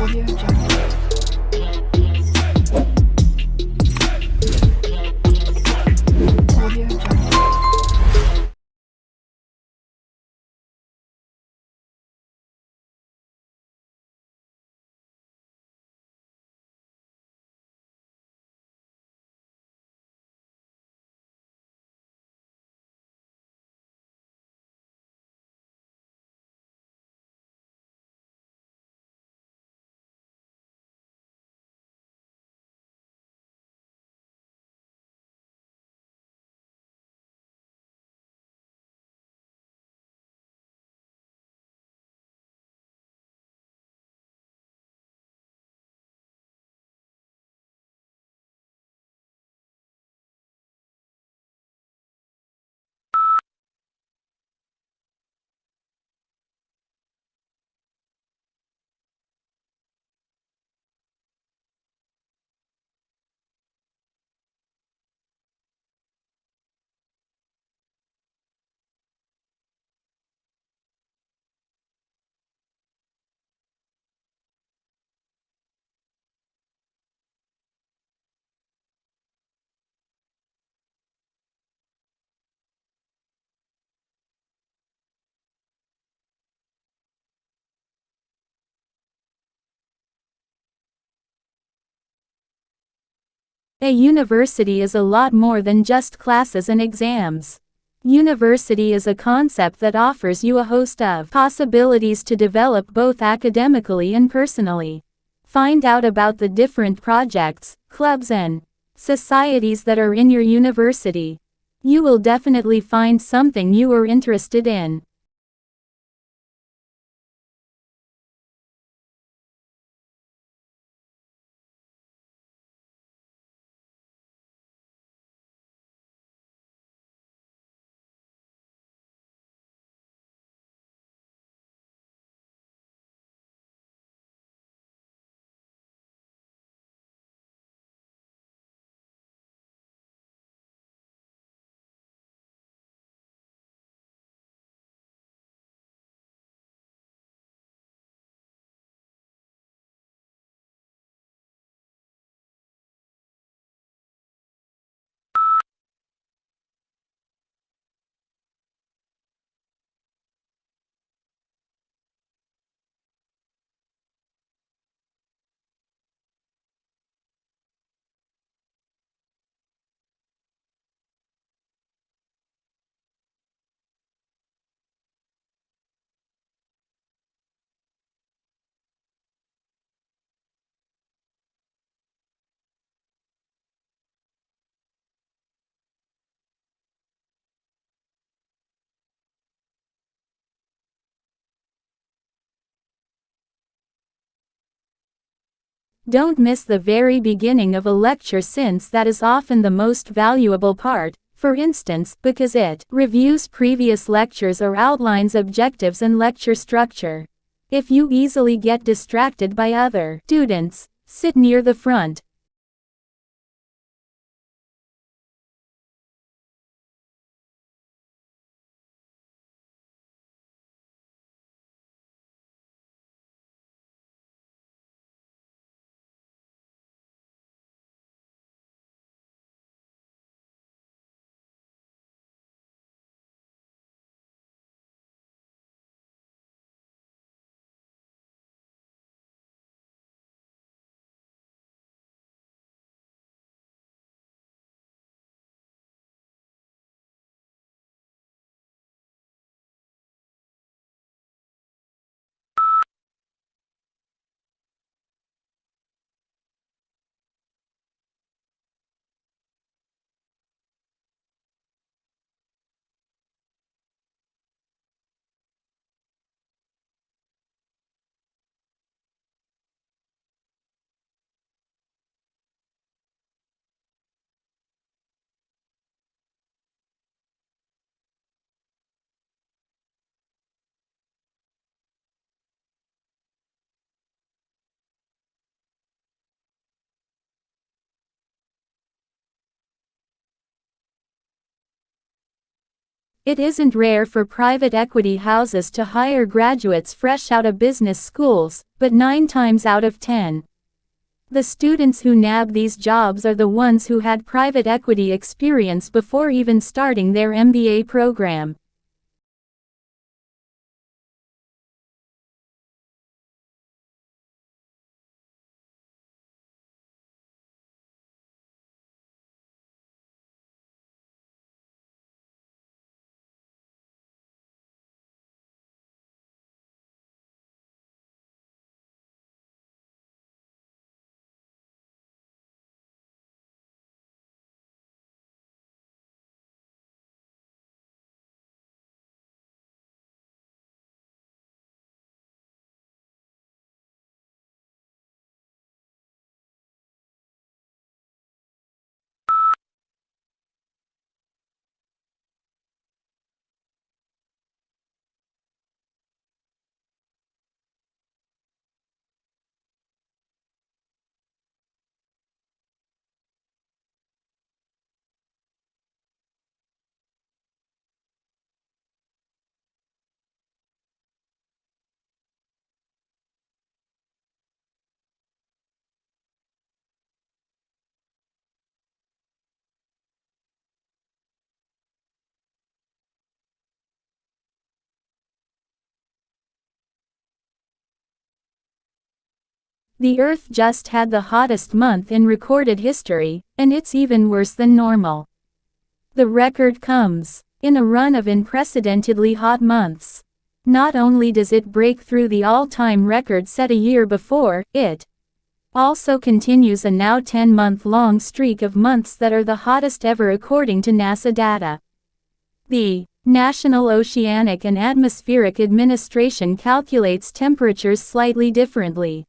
Audio Jungle. Audio Jungle. A university is a lot more than just classes and exams. University is a concept that offers you a host of possibilities to develop both academically and personally. Find out about the different projects, clubs, and societies that are in your university. You will definitely find something you are interested in. Don't miss the very beginning of a lecture, since that is often the most valuable part, for instance, because it reviews previous lectures or outlines objectives and lecture structure. If you easily get distracted by other students, sit near the front. It isn't rare for private equity houses to hire graduates fresh out of business schools, but 9 times out of 10. The students who nab these jobs are the ones who had private equity experience before even starting their MBA program. The Earth just had the hottest month in recorded history, and it's even worse than normal. The record comes in a run of unprecedentedly hot months. Not only does it break through the all-time record set a year before, it also continues a now 10-month-long streak of months that are the hottest ever according to NASA data. The National Oceanic and Atmospheric Administration calculates temperatures slightly differently.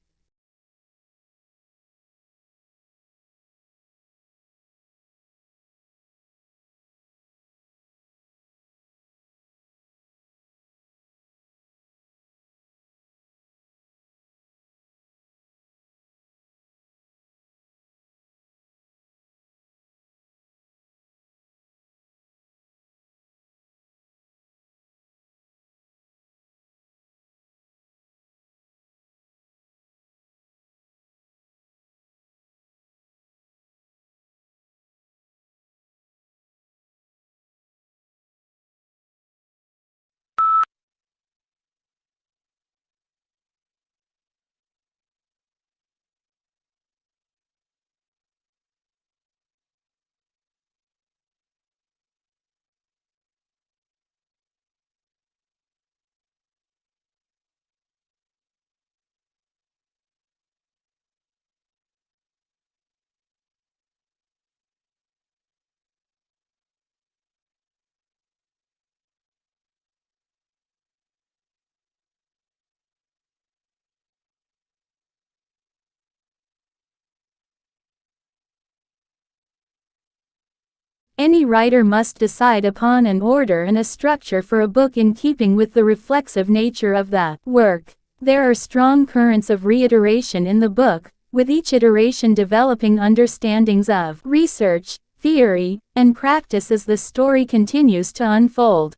Any writer must decide upon an order and a structure for a book in keeping with the reflexive nature of the work. There are strong currents of reiteration in the book, with each iteration developing understandings of research, theory, and practice as the story continues to unfold.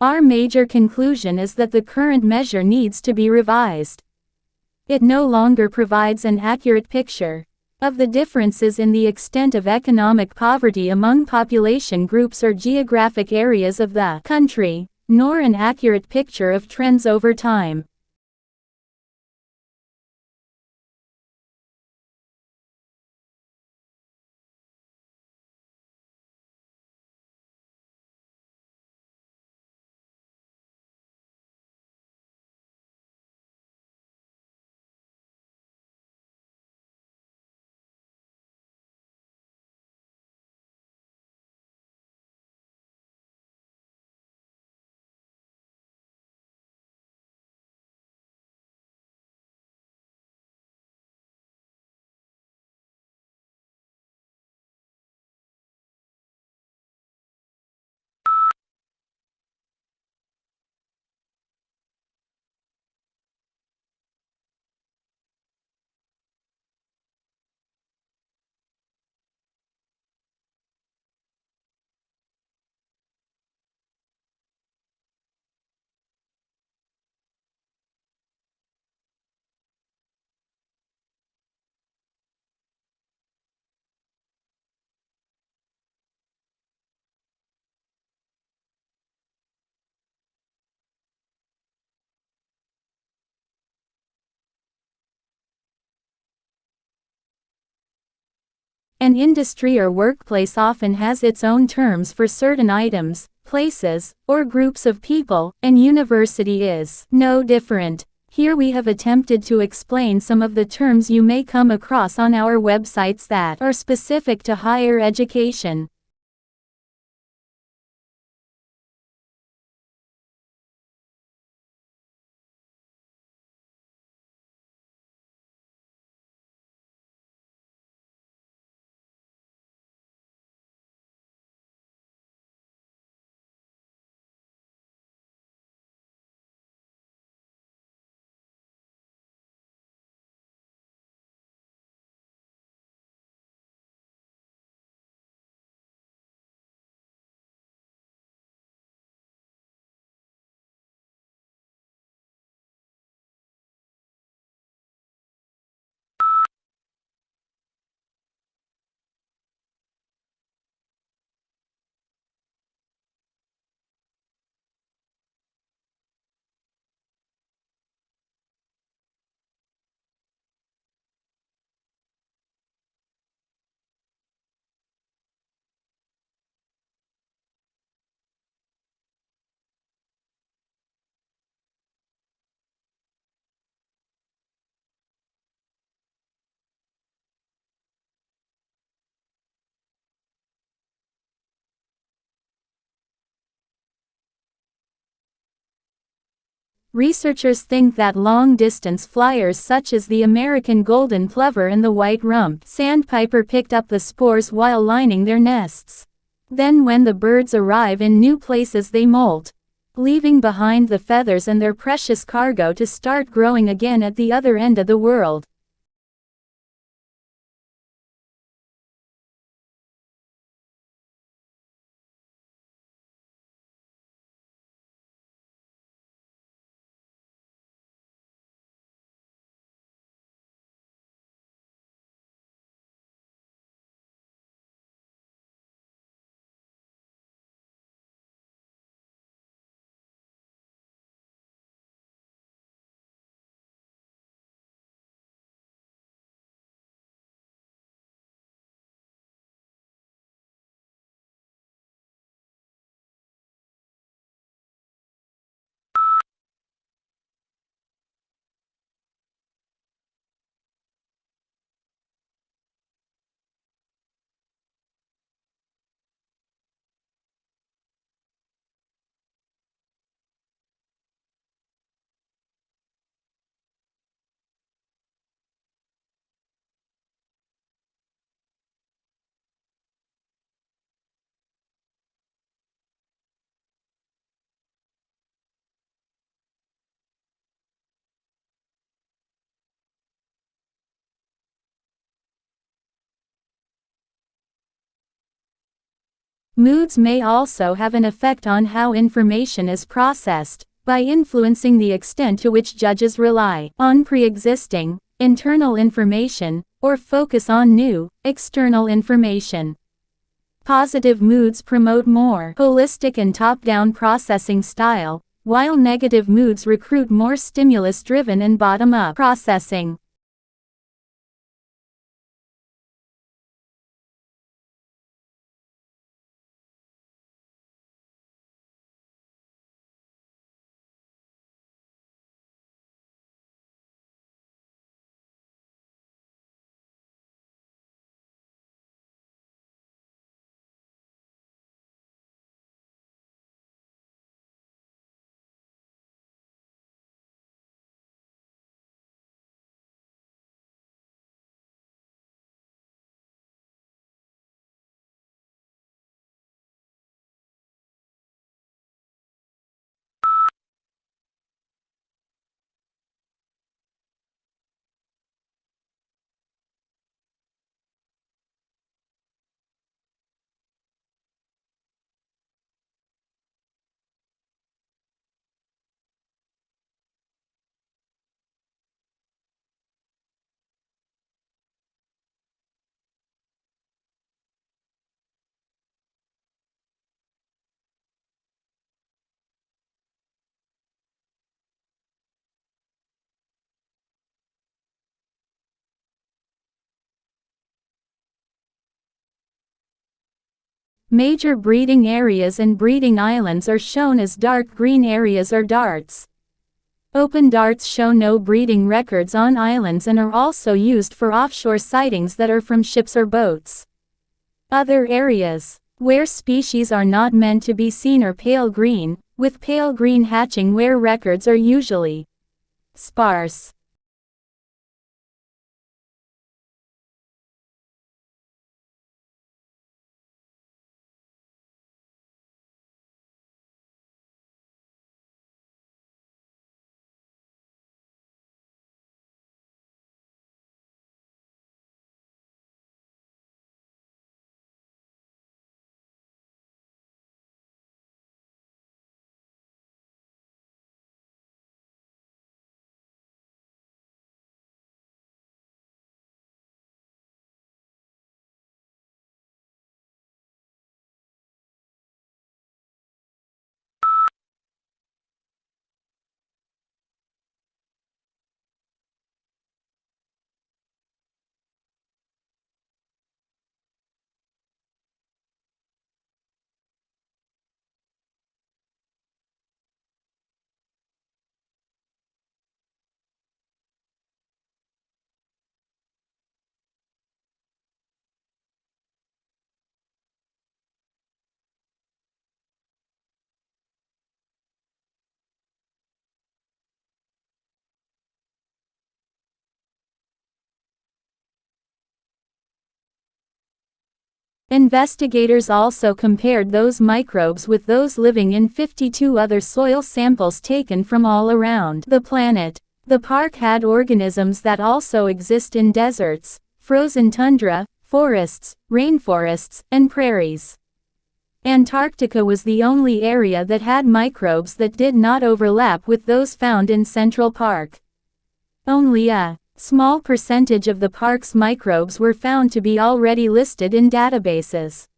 Our major conclusion is that the current measure needs to be revised. It no longer provides an accurate picture of the differences in the extent of economic poverty among population groups or geographic areas of the country, nor an accurate picture of trends over time. An industry or workplace often has its own terms for certain items, places, or groups of people, and university is no different. Here we have attempted to explain some of the terms you may come across on our websites that are specific to higher education. Researchers think that long-distance flyers such as the American golden plover and the white-rumped sandpiper picked up the spores while lining their nests. Then when the birds arrive in new places they molt, leaving behind the feathers and their precious cargo to start growing again at the other end of the world. Moods may also have an effect on how information is processed, by influencing the extent to which judges rely on pre-existing, internal information, or focus on new, external information. Positive moods promote more holistic and top-down processing style, while negative moods recruit more stimulus-driven and bottom-up processing. Major breeding areas and breeding islands are shown as dark green areas or darts. Open darts show no breeding records on islands and are also used for offshore sightings that are from ships or boats. Other areas, where species are not meant to be seen, are pale green, with pale green hatching where records are usually sparse. Investigators also compared those microbes with those living in 52 other soil samples taken from all around the planet. The park had organisms that also exist in deserts, frozen tundra, forests, rainforests, and prairies. Antarctica was the only area that had microbes that did not overlap with those found in Central Park. Only a small percentage of the park's microbes were found to be already listed in databases.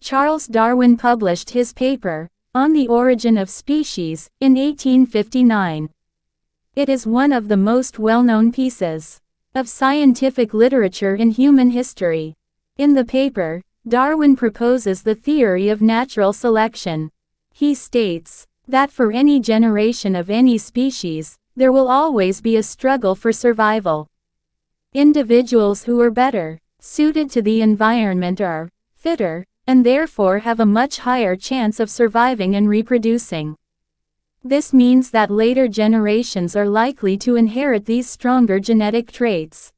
Charles Darwin published his paper, On the Origin of Species, in 1859. It is one of the most well-known pieces of scientific literature in human history. In the paper, Darwin proposes the theory of natural selection. He states that for any generation of any species, there will always be a struggle for survival. Individuals who are better suited to the environment are fitter, and therefore have a much higher chance of surviving and reproducing. This means that later generations are likely to inherit these stronger genetic traits.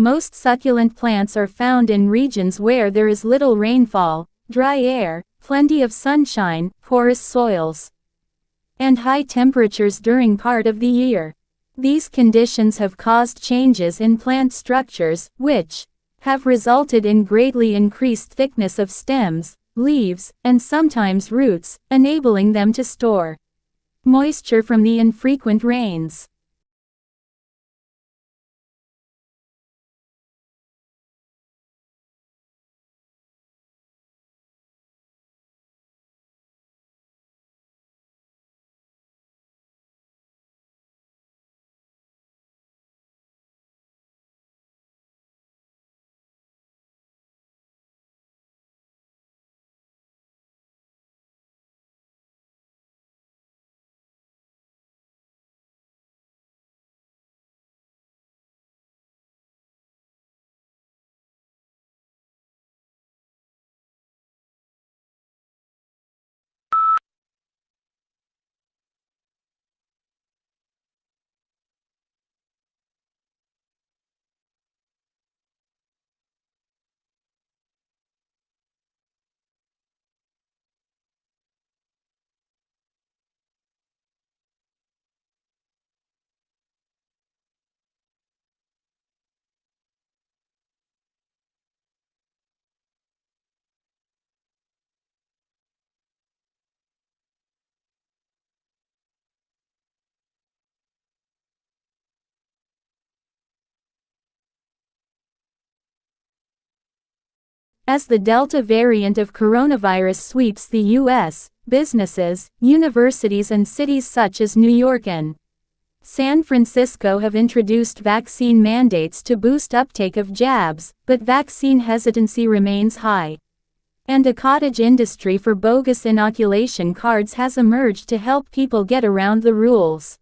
Most succulent plants are found in regions where there is little rainfall, dry air, plenty of sunshine, porous soils, and high temperatures during part of the year. These conditions have caused changes in plant structures, which have resulted in greatly increased thickness of stems, leaves, and sometimes roots, enabling them to store moisture from the infrequent rains. As the Delta variant of coronavirus sweeps the U.S., businesses, universities and cities such as New York and San Francisco have introduced vaccine mandates to boost uptake of jabs, but vaccine hesitancy remains high. And a cottage industry for bogus inoculation cards has emerged to help people get around the rules.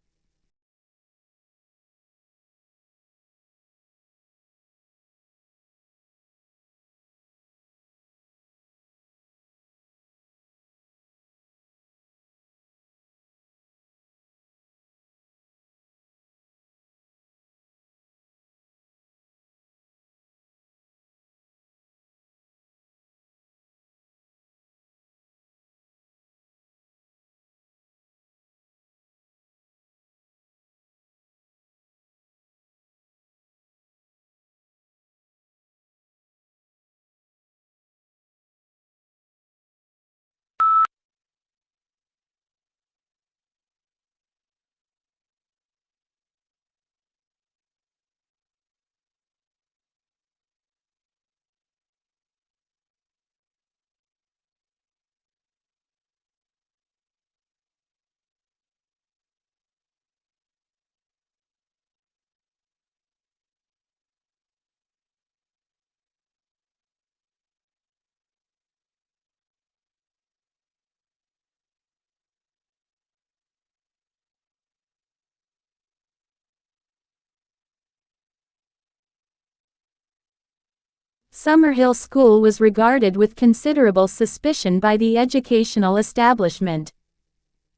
Summerhill School was regarded with considerable suspicion by the educational establishment.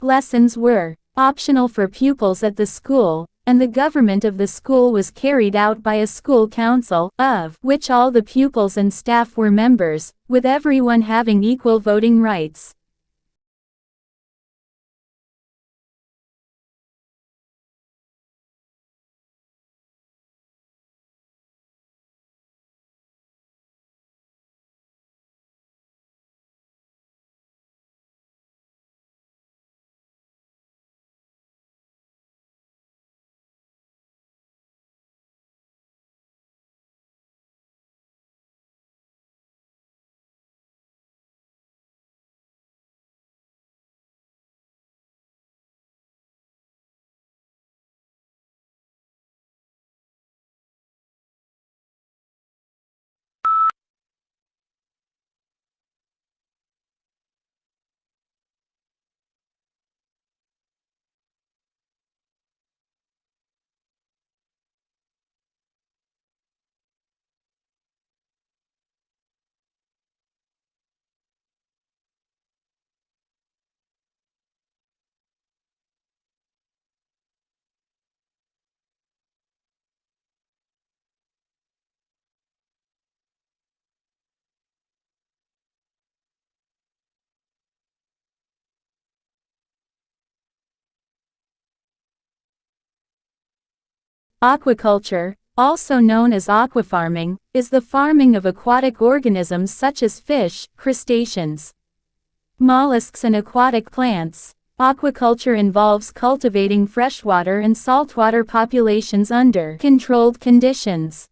Lessons were optional for pupils at the school, and the government of the school was carried out by a school council, of which all the pupils and staff were members, with everyone having equal voting rights. Aquaculture, also known as aquafarming, is the farming of aquatic organisms such as fish, crustaceans, mollusks and aquatic plants. Aquaculture involves cultivating freshwater and saltwater populations under controlled conditions.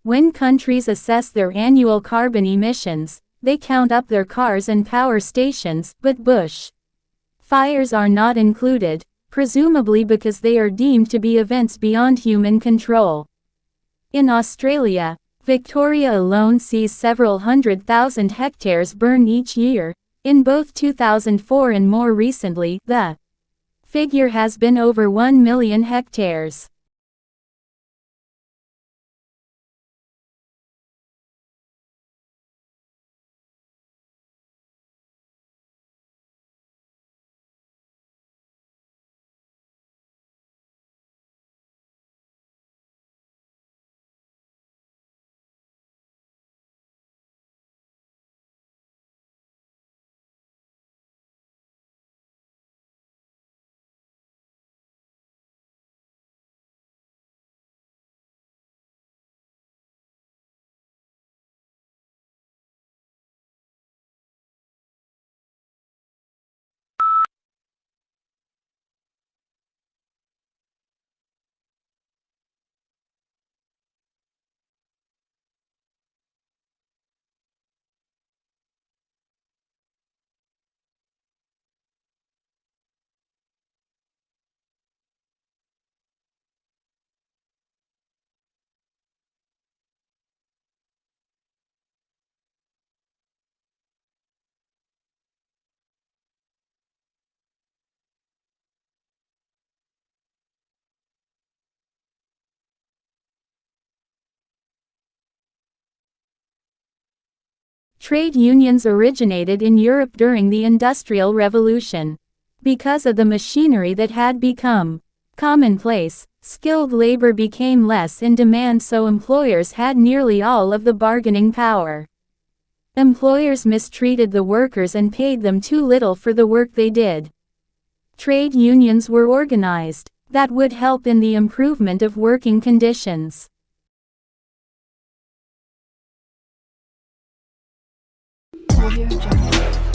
When countries assess their annual carbon emissions, they count up their cars and power stations, but bush fires are not included, presumably because they are deemed to be events beyond human control. In Australia, Victoria alone sees several 100,000 hectares burn each year. In both 2004 and more recently, the figure has been over 1 million hectares. Trade unions originated in Europe during the Industrial Revolution. Because of the machinery that had become commonplace, skilled labor became less in demand, so employers had nearly all of the bargaining power. Employers mistreated the workers and paid them too little for the work they did. Trade unions were organized. That would help in the improvement of working conditions. Audio Jungle.